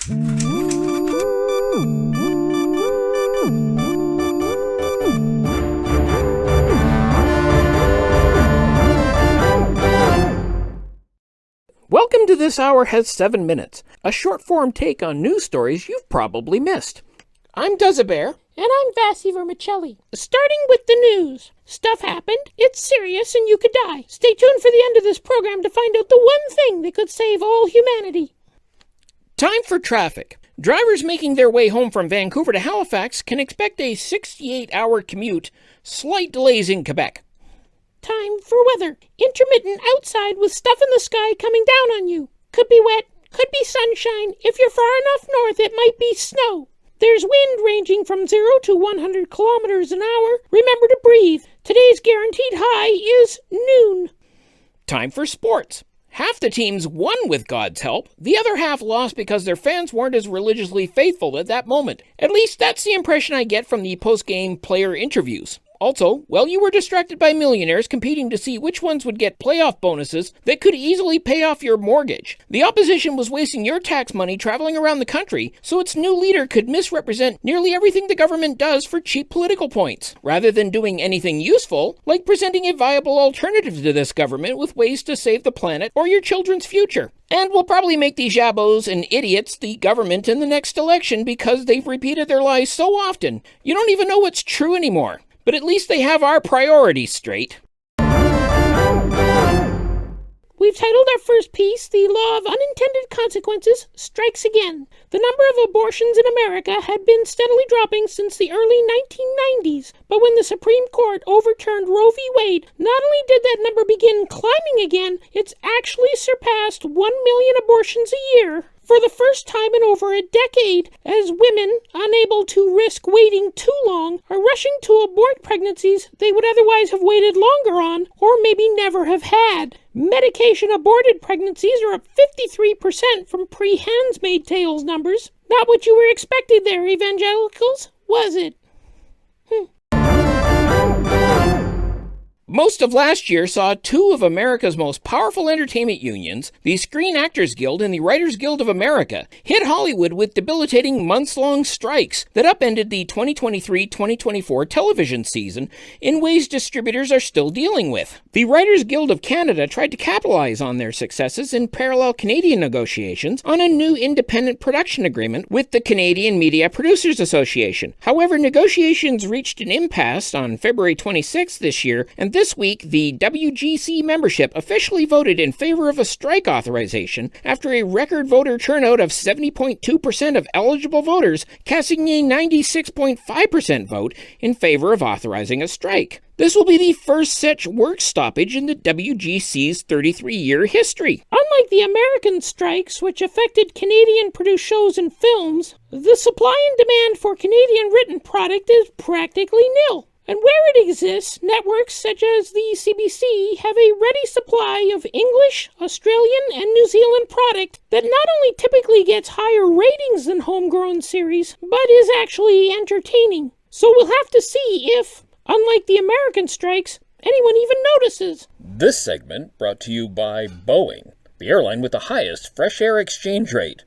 Welcome to This Hour Has 7 Minutes, a short-form take on news stories you've probably missed. I'm Bear. And I'm Vassie Vermicelli. Starting with the news. Stuff happened, it's serious, and you could die. Stay tuned for the end of this program to find out the one thing that could save all humanity. Time for traffic. Drivers making their way home from Vancouver to Halifax can expect a 68-hour commute, slight delays in Quebec. Time for weather. Intermittent outside with stuff in the sky coming down on you. Could be wet, could be sunshine. If you're far enough north, it might be snow. There's wind ranging from 0 to 100 kilometers an hour. Remember to breathe. Today's guaranteed high is noon. Time for sports. Half the teams won with God's help. The other half lost because their fans weren't as religiously faithful at that moment. At least that's the impression I get from the post-game player interviews. Also, you were distracted by millionaires competing to see which ones would get playoff bonuses that could easily pay off your mortgage. The opposition was wasting your tax money traveling around the country so its new leader could misrepresent nearly everything the government does for cheap political points, rather than doing anything useful, like presenting a viable alternative to this government with ways to save the planet or your children's future. And we'll probably make these jabos and idiots the government in the next election because they've repeated their lies so often, you don't even know what's true anymore. But at least they have our priorities straight. We've titled our first piece, The Law of Unintended Consequences Strikes Again. The number of abortions in America had been steadily dropping since the early 1990s, but when the Supreme Court overturned Roe v. Wade, not only did that number begin climbing again, it's actually surpassed 1 million abortions a year for the first time in over a decade, as women, unable to risk waiting too long, are rushing to abort pregnancies they would otherwise have waited longer on, or maybe never have had. Medication-aborted pregnancies are up 53% from pre-Handmaid's Tales numbers. Not what you were expecting there, evangelicals, was it? Most of last year saw two of America's most powerful entertainment unions, the Screen Actors Guild and the Writers Guild of America, hit Hollywood with debilitating months-long strikes that upended the 2023-2024 television season in ways distributors are still dealing with. The Writers Guild of Canada tried to capitalize on their successes in parallel Canadian negotiations on a new independent production agreement with the Canadian Media Producers Association. However, negotiations reached an impasse on February 26th this year, and this week, the WGC membership officially voted in favor of a strike authorization after a record voter turnout of 70.2% of eligible voters, casting a 96.5% vote in favor of authorizing a strike. This will be the first such work stoppage in the WGC's 33-year history. Unlike the American strikes, which affected Canadian-produced shows and films, the supply and demand for Canadian written product is practically nil. And where it exists, networks such as the CBC have a ready supply of English, Australian, and New Zealand product that not only typically gets higher ratings than homegrown series, but is actually entertaining. So we'll have to see if, unlike the American strikes, anyone even notices. This segment brought to you by Boeing, the airline with the highest fresh air exchange rate.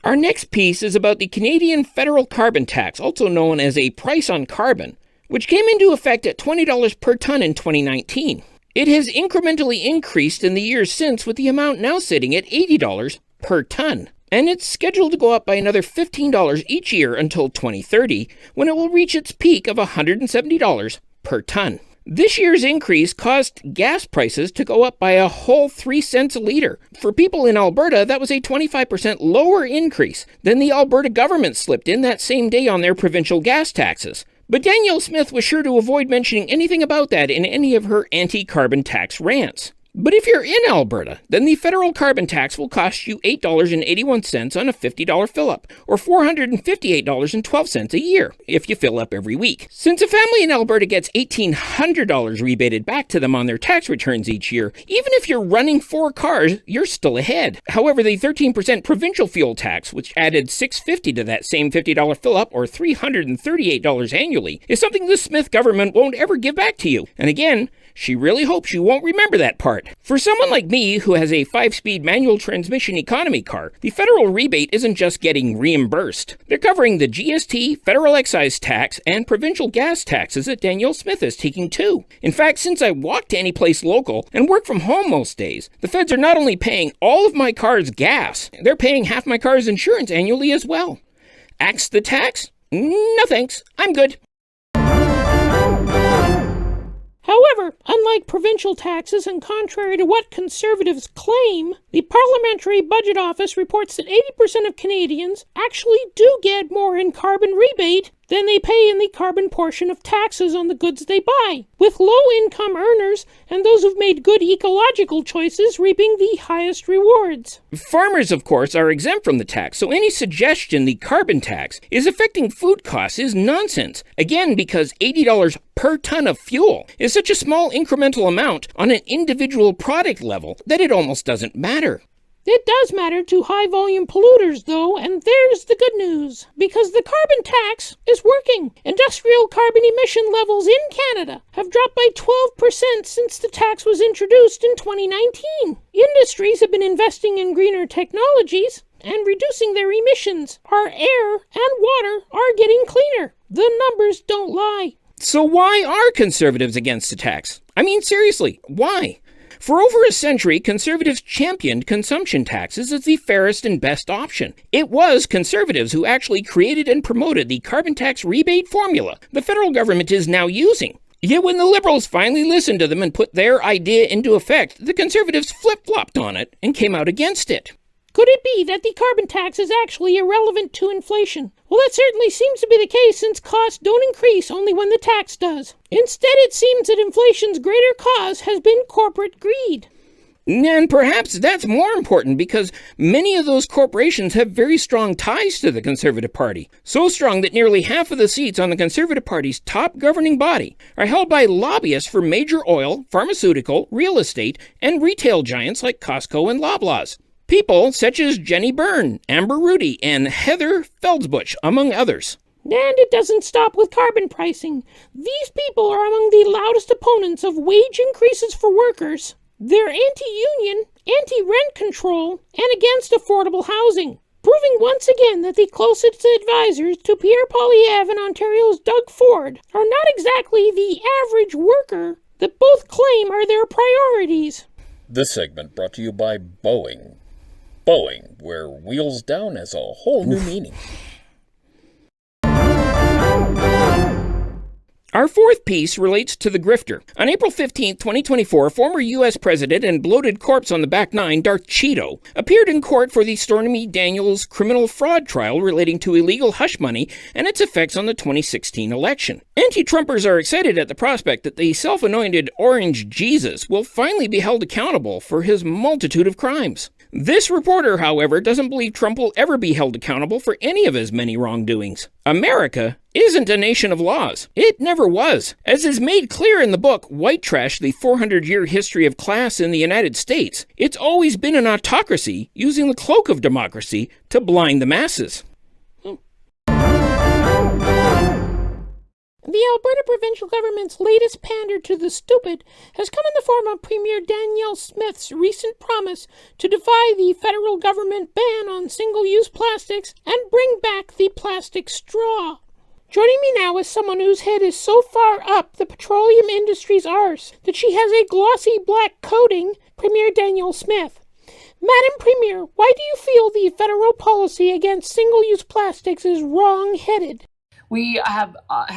Our next piece is about the Canadian federal carbon tax, also known as a price on carbon, which came into effect at $20 per ton in 2019. It has incrementally increased in the years since, with the amount now sitting at $80 per ton. And it's scheduled to go up by another $15 each year until 2030, when it will reach its peak of $170 per ton. This year's increase caused gas prices to go up by a whole 3 cents a liter. For people in Alberta, that was a 25% lower increase than the Alberta government slipped in that same day on their provincial gas taxes. But Danielle Smith was sure to avoid mentioning anything about that in any of her anti-carbon tax rants. But if you're in Alberta, then the federal carbon tax will cost you $8.81 on a $50 fill-up, or $458.12 a year if you fill up every week. Since a family in Alberta gets $1,800 rebated back to them on their tax returns each year, even if you're running 4 cars, you're still ahead. However, the 13% provincial fuel tax, which added $6.50 to that same $50 fill-up, or $338 annually, is something the Smith government won't ever give back to you. And again, She really hopes you won't remember that part. For someone like me who has a 5-speed manual transmission economy car, the federal rebate isn't just getting reimbursed. They're covering the GST, federal excise tax, and provincial gas taxes that Danielle Smith is taking too. In fact, since I walk to any place local and work from home most days, the feds are not only paying all of my car's gas, they're paying half my car's insurance annually as well. Axe the tax? No thanks, I'm good. However, unlike provincial taxes and contrary to what Conservatives claim, the Parliamentary Budget Office reports that 80% of Canadians actually do get more in carbon rebate than they pay in the carbon portion of taxes on the goods they buy, with low-income earners and those who've made good ecological choices reaping the highest rewards. Farmers, of course, are exempt from the tax, so any suggestion the carbon tax is affecting food costs is nonsense. Again, because $80 per ton of fuel is such a small incremental amount on an individual product level that it almost doesn't matter. It does matter to high-volume polluters, though, and there's the good news. Because the carbon tax is working. Industrial carbon emission levels in Canada have dropped by 12% since the tax was introduced in 2019. Industries have been investing in greener technologies and reducing their emissions. Our air and water are getting cleaner. The numbers don't lie. So why are Conservatives against the tax? I mean, seriously, why? For over a century, Conservatives championed consumption taxes as the fairest and best option. It was Conservatives who actually created and promoted the carbon tax rebate formula the federal government is now using. Yet when the Liberals finally listened to them and put their idea into effect, the Conservatives flip-flopped on it and came out against it. Could it be that the carbon tax is actually irrelevant to inflation? Well, that certainly seems to be the case since costs don't increase only when the tax does. Instead, it seems that inflation's greater cause has been corporate greed. And perhaps that's more important because many of those corporations have very strong ties to the Conservative Party. So strong that nearly half of the seats on the Conservative Party's top governing body are held by lobbyists for major oil, pharmaceutical, real estate, and retail giants like Costco and Loblaws. People such as Jenny Byrne, Amber Rudy, and Heather Feldsbush, among others. And it doesn't stop with carbon pricing. These people are among the loudest opponents of wage increases for workers. They're anti-union, anti-rent control, and against affordable housing, proving once again that the closest advisors to Pierre Poilievre and Ontario's Doug Ford are not exactly the average worker that both claim are their priorities. This segment brought to you by Boeing. Boeing, where wheels down has a whole new meaning. Our fourth piece relates to the grifter. On April 15, 2024, former U.S. President and bloated corpse on the back nine, Darth Cheeto, appeared in court for the Stormy Daniels criminal fraud trial relating to illegal hush money and its effects on the 2016 election. Anti-Trumpers are excited at the prospect that the self-anointed Orange Jesus will finally be held accountable for his multitude of crimes. This reporter, however, doesn't believe Trump will ever be held accountable for any of his many wrongdoings. America isn't a nation of laws. It never was. As is made clear in the book White Trash, the 400-Year History of Class in the United States, it's always been an autocracy using the cloak of democracy to blind the masses. The Alberta provincial government's latest pander to the stupid has come in the form of Premier Danielle Smith's recent promise to defy the federal government ban on single-use plastics and bring back the plastic straw. Joining me now is someone whose head is so far up the petroleum industry's arse that she has a glossy black coating, Premier Danielle Smith. Madam Premier, why do you feel the federal policy against single-use plastics is wrong-headed? We have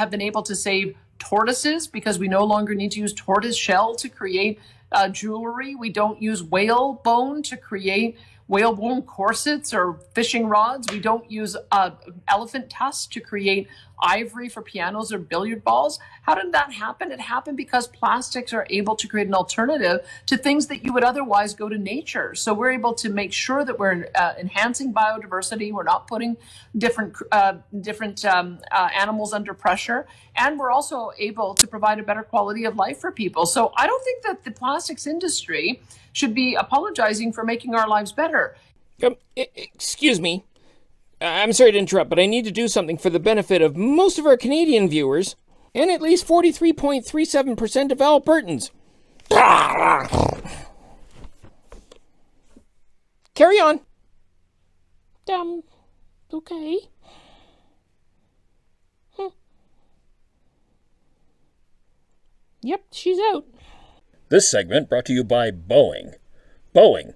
been able to save tortoises because we no longer need to use tortoise shell to create jewelry. We don't use whale bone to create whale bone corsets or fishing rods. We don't use elephant tusks to create ivory for pianos or billiard balls. How did that happen? It happened because plastics are able to create an alternative to things that you would otherwise go to nature. So we're able to make sure that we're enhancing biodiversity. We're not putting different animals under pressure. And we're also able to provide a better quality of life for people. So I don't think that the plastics industry should be apologizing for making our lives better. Excuse me. I'm sorry to interrupt, but I need to do something for the benefit of most of our Canadian viewers and at least 43.37% of Albertans. Carry on. Okay. Yep, she's out. This segment brought to you by Boeing. Boeing,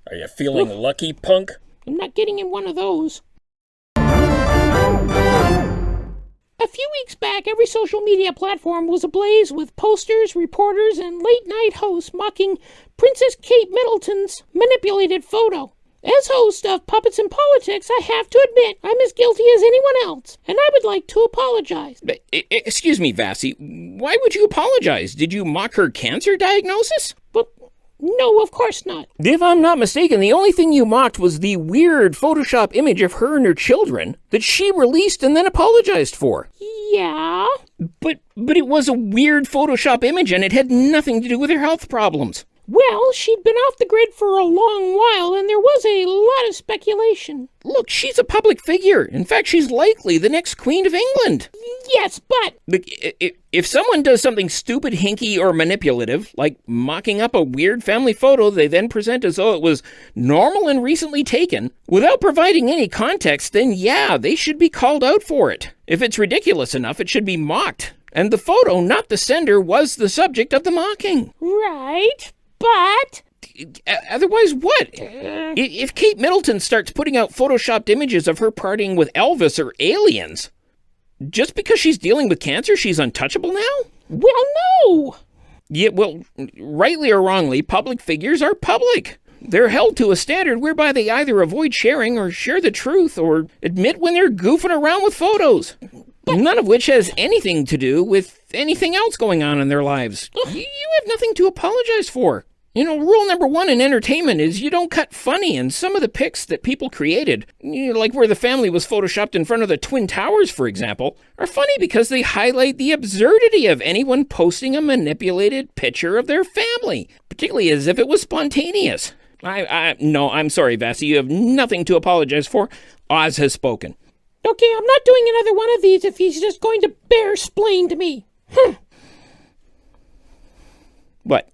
are you feeling lucky, punk? I'm not getting in one of those. A few weeks back, every social media platform was ablaze with posters, reporters, and late-night hosts mocking Princess Kate Middleton's manipulated photo. As host of Puppets in Politics, I have to admit I'm as guilty as anyone else, and I would like to apologize. Excuse me, Vassy. Why would you apologize? Did you mock her cancer diagnosis? But no, of course not. If I'm not mistaken, the only thing you mocked was the weird Photoshop image of her and her children that she released and then apologized for. Yeah? But it was a weird Photoshop image and it had nothing to do with her health problems. Well, she'd been off the grid for a long while, and there was a lot of speculation. Look, she's a public figure. In fact, she's likely the next Queen of England. Yes, but... If someone does something stupid, hinky, or manipulative, like mocking up a weird family photo they then present as though it was normal and recently taken, without providing any context, then yeah, they should be called out for it. If it's ridiculous enough, it should be mocked. And the photo, not the sender, was the subject of the mocking. Right, but... Otherwise what? If Kate Middleton starts putting out photoshopped images of her partying with Elvis or aliens, just because she's dealing with cancer, she's untouchable now? Well, no! Yeah, well, rightly or wrongly, public figures are public. They're held to a standard whereby they either avoid sharing or share the truth or admit when they're goofing around with photos. None of which has anything to do with anything else going on in their lives. You have nothing to apologize for. You know, rule number one in entertainment is you don't cut funny, and some of the pics that people created, like where the family was photoshopped in front of the Twin Towers, for example, are funny because they highlight the absurdity of anyone posting a manipulated picture of their family, particularly as if it was spontaneous. No, I'm sorry, Vassy, you have nothing to apologize for. Oz has spoken. Okay, I'm not doing another one of these if he's just going to bear-splain to me. What?